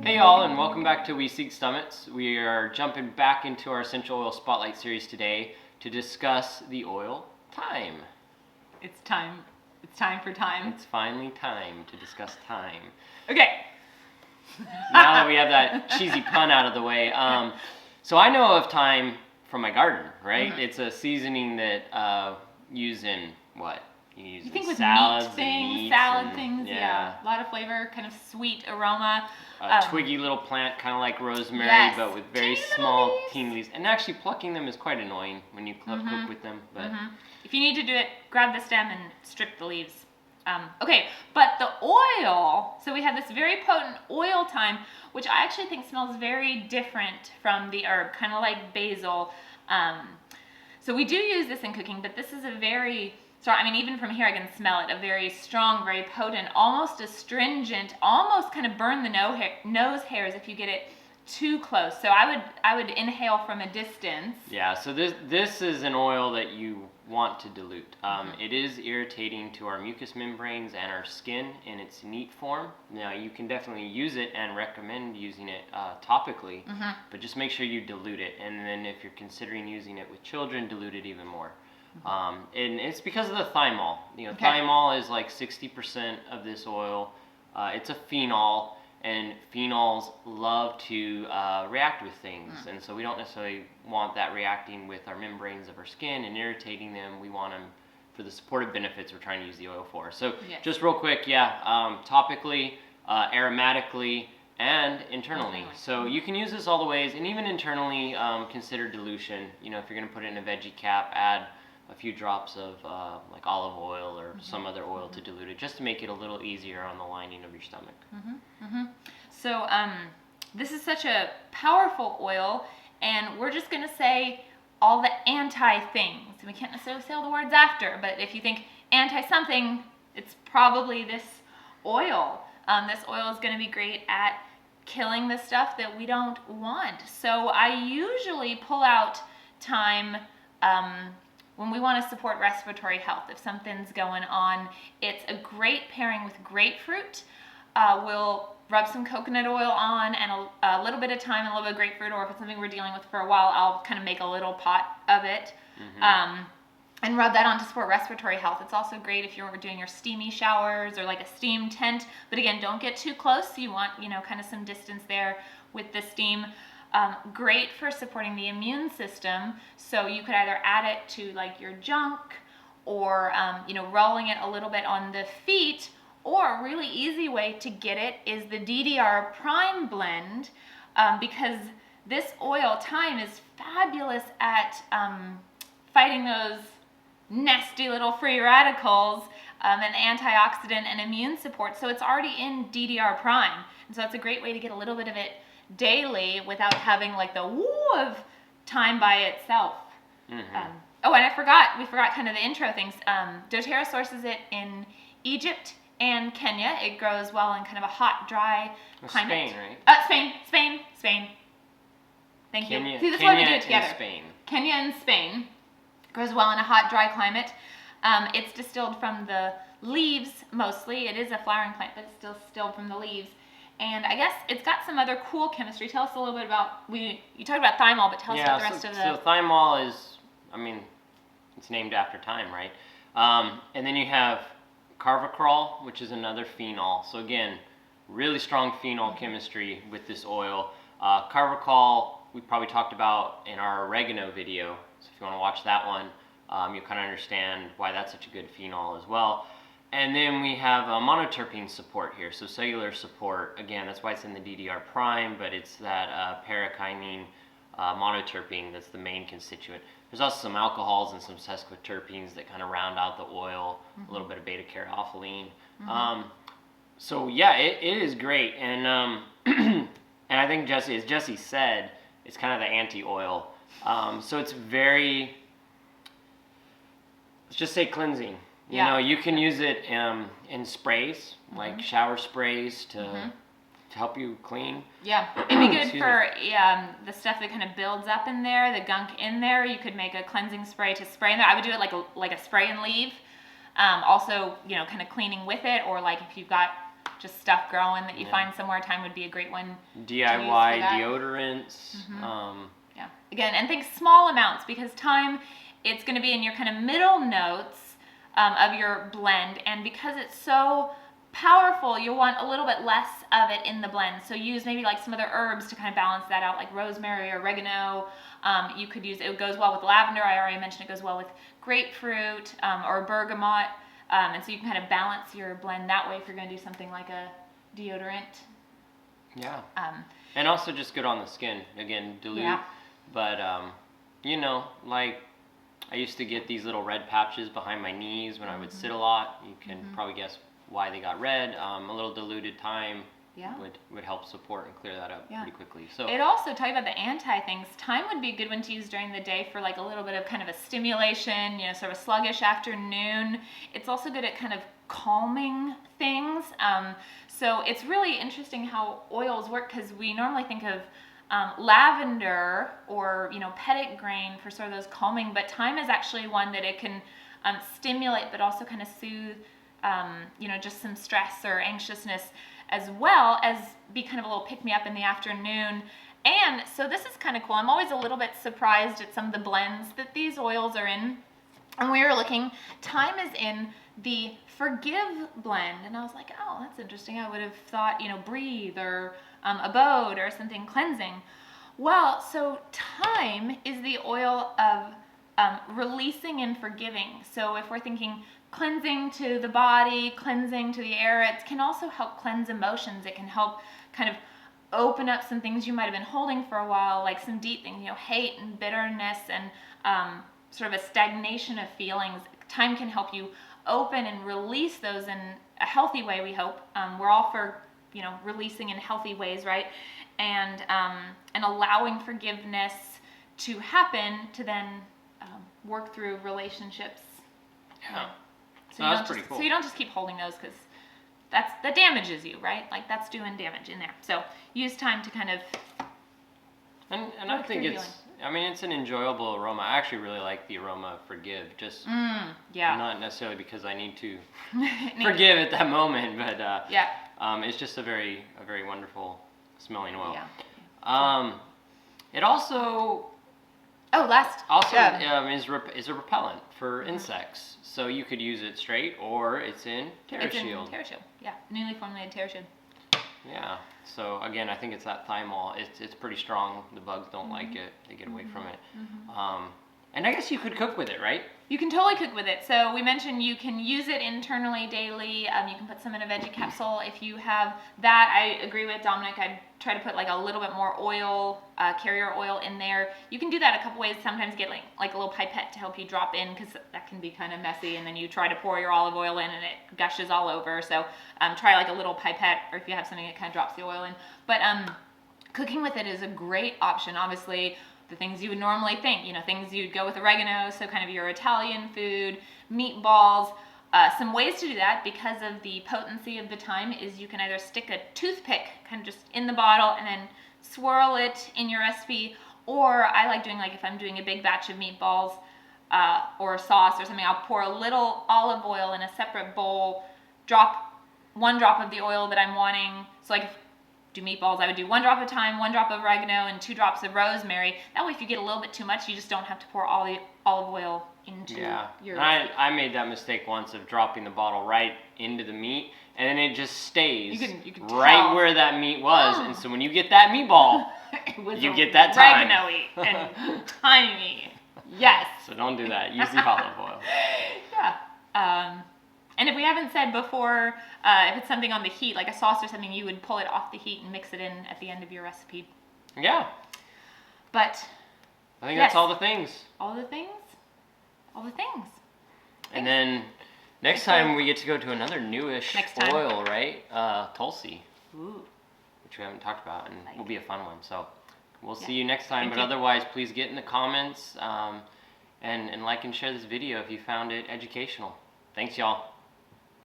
Hey y'all, and welcome back to We Seek Summits. We are jumping back into our Essential Oil Spotlight series today to discuss the oil thyme. It's time. It's time for thyme. It's finally time to discuss thyme. Okay. Now that we have that cheesy pun out of the way, so I know of thyme from my garden, right? Mm-hmm. It's a seasoning that used in what? You think with salads meat things, and salad and, things, yeah. A lot of flavor, kind of sweet aroma. A twiggy little plant, kind of like rosemary, yes. but with very small, teeny leaves. And actually plucking them is quite annoying when you cook with them. But if you need to do it, grab the stem and strip the leaves. Okay, but the oil, so we have this very potent oil thyme, which I actually think smells very different from the herb, kind of like basil. So we do use this in cooking, but this is a very... So, I mean, even from here, I can smell it. A very strong, very potent, almost astringent, almost kind of burn the nose hairs if you get it too close. So I would inhale from a distance. Yeah, so this is an oil that you want to dilute. It is irritating to our mucous membranes and our skin in its neat form. Now, you can definitely use it and recommend using it topically, but just make sure you dilute it. And then if you're considering using it with children, dilute it even more. And it's because of the thymol. You know, thymol is like 60% of this oil. It's a phenol, and phenols love to react with things, and so we don't necessarily want that reacting with our membranes of our skin and irritating them. We want them for the supportive benefits we're trying to use the oil for. So just real quick, topically, aromatically, and internally. So you can use this all the ways, and even internally, consider dilution. You know, if you're going to put it in a veggie cap, add a few drops of like olive oil or some other oil to dilute it, just to make it a little easier on the lining of your stomach. So this is such a powerful oil, and we're just going to say all the anti-things. We can't necessarily say all the words after, but if you think anti-something, it's probably this oil. This oil is going to be great at killing the stuff that we don't want. So I usually pull out thyme when we want to support respiratory health. If something's going on, it's a great pairing with grapefruit. We'll rub some coconut oil on and a little bit of thyme and a little bit of grapefruit, or if it's something we're dealing with for a while, I'll kind of make a little pot of it and rub that on to support respiratory health. It's also great if you're doing your steamy showers or like a steam tent, but again, don't get too close. You want, kind of some distance there with the steam. Great for supporting the immune system. So you could either add it to like your junk or, rolling it a little bit on the feet, or a really easy way to get it is the DDR Prime blend, because this oil thyme is fabulous at fighting those nasty little free radicals and antioxidant and immune support. So it's already in DDR Prime. And so that's a great way to get a little bit of it daily without having like the woo of thyme by itself. And we forgot kind of the intro things. doTERRA sources it in Egypt and Kenya. It grows well in kind of a hot, dry climate. Spain, right? Spain. Thank Kenya, you. See, that's why we do it together. And Spain. Kenya and Spain grows well in a hot, dry climate. It's distilled from the leaves mostly. It is a flowering plant, but it's still distilled from the leaves. And I guess it's got some other cool chemistry. Tell us a little bit about, you talked about thymol, but tell us about the rest of the... So thymol is, it's named after thyme, right? And then you have carvacrol, which is another phenol. So again, really strong phenol chemistry with this oil. Carvacrol, we probably talked about in our oregano video. So if you want to watch that one, you'll kind of understand why that's such a good phenol as well. And then we have monoterpene support here, so cellular support. Again, that's why it's in the DDR Prime, but it's that parakynine monoterpene that's the main constituent. There's also some alcohols and some sesquiterpenes that kind of round out the oil, a little bit of beta-caryophyllene. So yeah, it is great. And and I think as Jesse said, it's kind of the anti-oil. So it's very, let's just say cleansing. You can use it in sprays, like shower sprays to help you clean. Yeah, it'd be good for the stuff that kind of builds up in there, the gunk in there. You could make a cleansing spray to spray in there. I would do it like a spray and leave. Also, kind of cleaning with it, or like if you've got just stuff growing that you Yeah. find somewhere, thyme would be a great one. DIY that. deodorants. Yeah. Again, and think small amounts, because thyme, it's going to be in your kind of middle notes of your blend, and because it's so powerful, you'll want a little bit less of it in the blend. So use maybe like some other herbs to kind of balance that out, like rosemary or oregano. You could use, it goes well with lavender. I already mentioned it goes well with grapefruit or bergamot. And so you can kind of balance your blend that way if you're going to do something like a deodorant. Yeah. And also just good on the skin. Again, dilute. Yeah. But, you know, like I used to get these little red patches behind my knees when I would sit a lot. You can probably guess why they got red. A little diluted thyme would help support and clear that up pretty quickly. So it also, talking about the anti things, thyme would be a good one to use during the day for like a little bit of kind of a stimulation, you know, sort of a sluggish afternoon. It's also good at kind of calming things. So it's really interesting how oils work, because we normally think of lavender or, you know, petitgrain for sort of those calming, but thyme is actually one that it can stimulate but also kind of soothe, you know, just some stress or anxiousness, as well as be kind of a little pick-me-up in the afternoon. And so this is kind of cool. I'm always a little bit surprised at some of the blends that these oils are in. And we were looking, thyme is in the Forgive blend, and I was like, oh, that's interesting. I would have thought, you know, breathe or abode or something cleansing. Well, so thyme is the oil of releasing and forgiving. So if we're thinking cleansing to the body, cleansing to the air, it can also help cleanse emotions. It can help kind of open up some things you might have been holding for a while, like some deep things, you know, hate and bitterness and sort of a stagnation of feelings. Thyme can help you open and release those in a healthy way, we hope. We're all for, you know, releasing in healthy ways, right? And allowing forgiveness to happen to then work through relationships. yeah. So No, you that's don't pretty just, cool. So you don't just keep holding those, because that damages you, right? Like that's doing damage in there. So use thyme to kind of And I think through it's, I mean, it's an enjoyable aroma. I actually really like the aroma of Forgive, just not necessarily because I need to forgive at that moment, but it's just a very wonderful smelling oil. Yeah. It also is a repellent for insects, so you could use it straight, or it's in TerraShield. TerraShield, yeah, newly formulated TerraShield. Yeah. So again, I think it's that thymol. It's pretty strong. The bugs don't like it. They get away from it. And I guess you could cook with it, right? You can totally cook with it. So we mentioned you can use it internally daily. You can put some in a veggie capsule. If you have that, I agree with Dominic. I'd try to put like a little bit more oil, carrier oil in there. You can do that a couple ways. Sometimes get like a little pipette to help you drop in, because that can be kind of messy. And then you try to pour your olive oil in and it gushes all over. So try like a little pipette, or if you have something that kind of drops the oil in. But cooking with it is a great option. Obviously, the things you would normally think, you know, things you'd go with oregano, so kind of your Italian food, meatballs. Some ways to do that, because of the potency of the thyme, is you can either stick a toothpick kind of just in the bottle and then swirl it in your recipe, or I like doing, like if I'm doing a big batch of meatballs or sauce or something, I'll pour a little olive oil in a separate bowl, drop 1 drop of the oil that I'm wanting. So like if do meatballs, I would do 1 drop of thyme, 1 drop of oregano, and 2 drops of rosemary. That way, if you get a little bit too much, you just don't have to pour all the olive oil into your recipe. I made that mistake once of dropping the bottle right into the meat, and then it just stays you can right tell. where that meat was. And so when you get that meatball, you get that thyme. Oregano-y and thymy. Yes. So don't do that. Use the olive oil. Yeah. And if we haven't said before, if it's something on the heat, like a sauce or something, you would pull it off the heat and mix it in at the end of your recipe. Yeah. But I think that's all the things. All the things. And then next time we get to go to another newish oil, right? Tulsi. Ooh. Which we haven't talked about, and will be a fun one. So we'll see you next time. But otherwise, please get in the comments and like and share this video if you found it educational. Thanks, y'all.